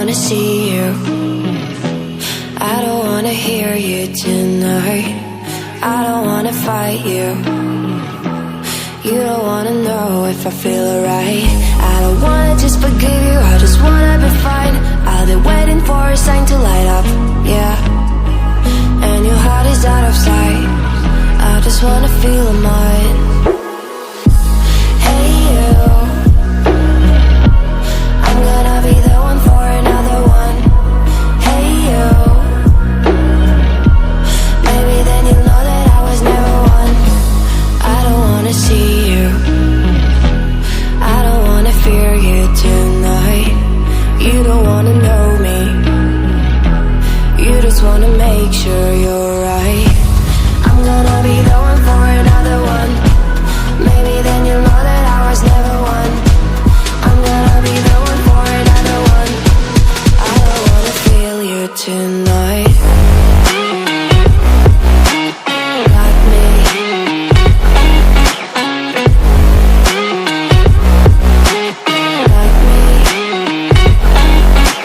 wanna see you. I don't wanna hear you tonight. I don't wanna fight you. You don't wanna know if I feel alright. I don't wanna just forgive you, I just wanna be fine. I'll be waiting for a sign to light up, yeah. And your heart is out of sight. I just wanna feel mine. Hey you, I'm gonna be the one for another one. Hey you, maybe then you'll know that I was never one. I don't wanna see you, I don't wanna fear you tonight. You don't wanna know me, you just wanna make sure you're right. I'm gonna be the one for another one. Maybe then you'll know that I was never one. I'm gonna be the one for another one. I don't wanna feel you tonight. Got me. Got me.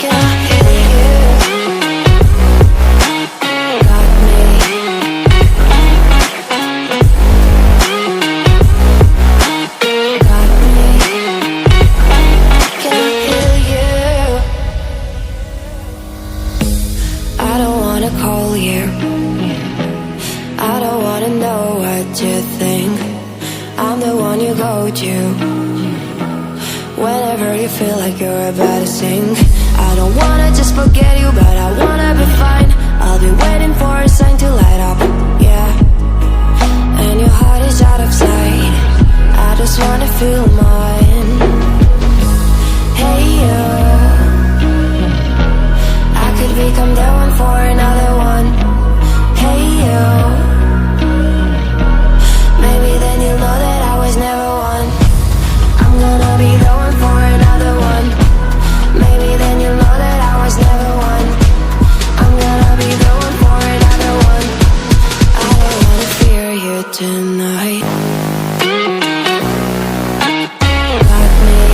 Can I hear you? Got me. Got me. Can I hear you? I don't wanna call you. I don't wanna know what you think. I'm the one you go to whenever you feel like you're about to sink. I don't wanna just forget you, but I wanna be fine. I'll be waiting for a sign to light up, yeah. And your heart is out of sight. I just wanna feel mine. Hey you, I could become the one for another one. Hey you, maybe then you'll know that I was never one. I'm gonna be the one for another one. Maybe then you'll know that I was never one. I'm gonna be the one for another one. I don't wanna fear you tonight. Got me. Got me.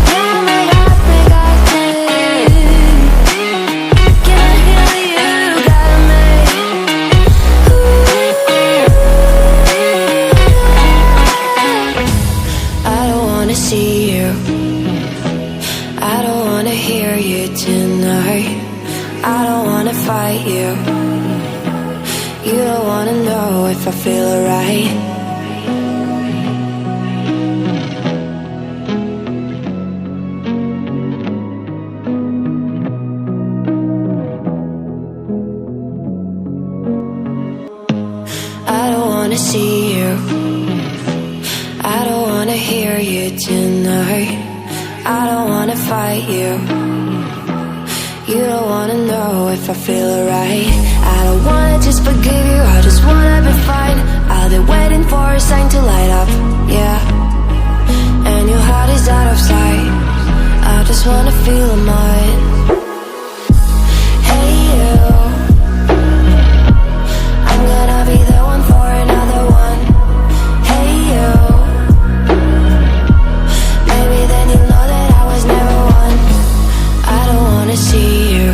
Got me, got me, got me. Can I hear you? Got me. I don't wanna see you, I don't wanna hear you tonight. I don't wanna fight you. You don't wanna know if I feel alright. I don't wanna see you, I don't wanna hear you tonight. I don't wanna fight you. You don't wanna know if I feel alright. I don't wanna just forgive you, I just wanna be fine. I'll be waiting for a sign to light up, yeah. And your heart is out of sight. I just wanna feel mine. Hey you, I'm gonna be the one for another one. Hey you, maybe then you'll know that I was never one. I don't wanna see you,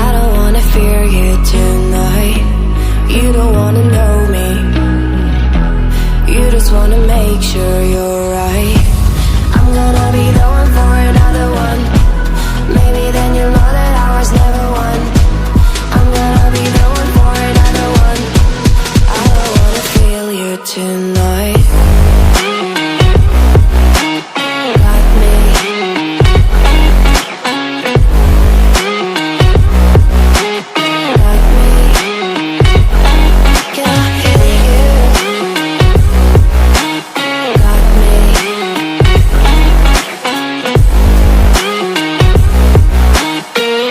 I don't wanna fear you tonight. You don't wanna know me, you just wanna make sure you're right. I'm gonna be the one for another one. Maybe then you'll know that I was never one. I'm gonna be the one for another one. I don't wanna feel you tonight. Got me. Got me. Can I hear you? Got me.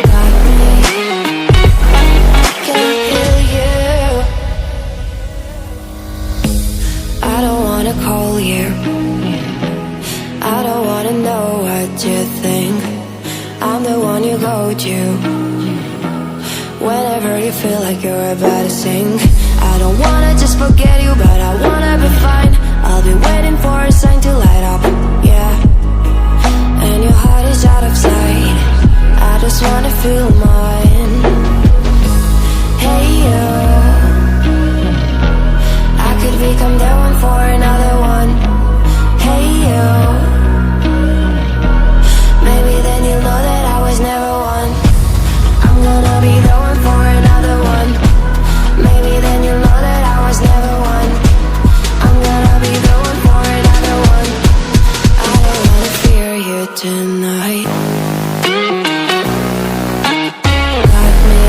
Got me. Can I hear you? I don't wanna call you, I don't wanna know what you think. I'm the one you go to whenever you feel like you're about to sink. don't wanna just forget you, but I wanna be fine. I'll be waiting for a sign to light up, yeah. And your heart is out of sight, I just wanna feel mine. Hey you, I could become the one for another one. Hey you, maybe then you'll know that I was never one. I'm gonna be the one for another one. Maybe then you'll know that I was never one. I'm gonna be the one for another one. I don't wanna fear you tonight. Got me. Got me.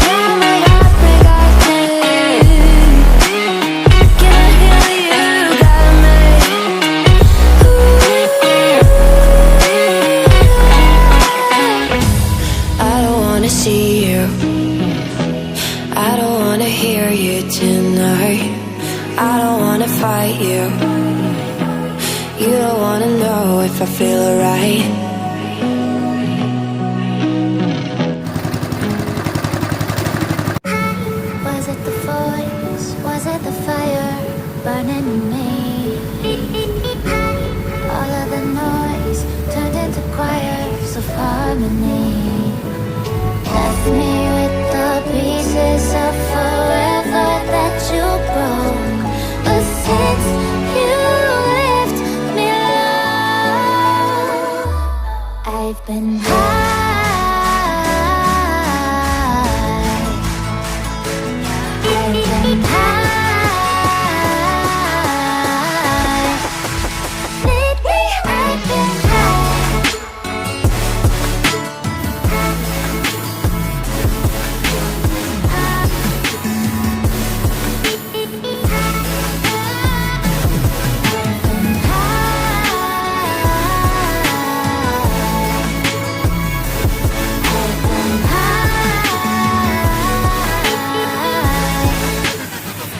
Got me, got me, got me. Can I hear you? Got me. I don't wanna see you, I don't wanna hear you tonight. I don't wanna fight you, you don't wanna know if I feel alright. Was it the voice? Was it the fire burning in me? All of the noise turned into choirs of harmony. Left me with the pieces of forever that you broke. But since you left me alone, I've been high. I've been high. Lately I've been high.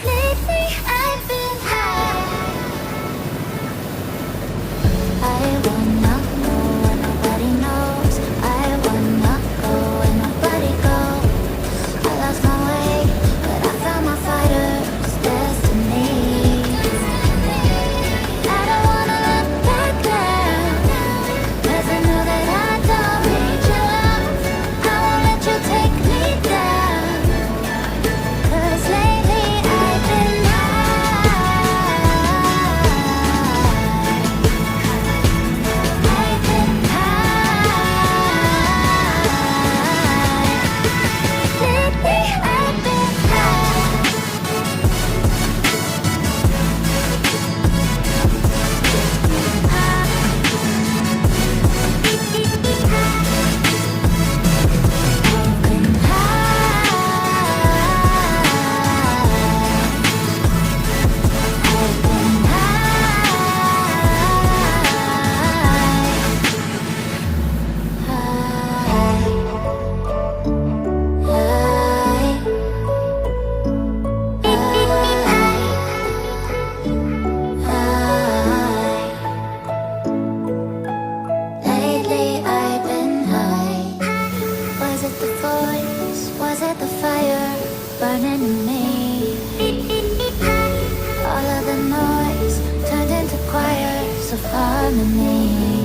Lately I've been high. I wanna go where nobody knows. I wanna go where nobody goes. I lost my way, but I found my fighter's destiny. I don't wanna look back now, 'cause I know that I don't need your love. I won't let you take me down, 'cause lately I've been high. I've been high. Lately I've been Lately I've been high. Was it the voice? Was it the fire burning in me? All of the noise turned into choirs of harmony.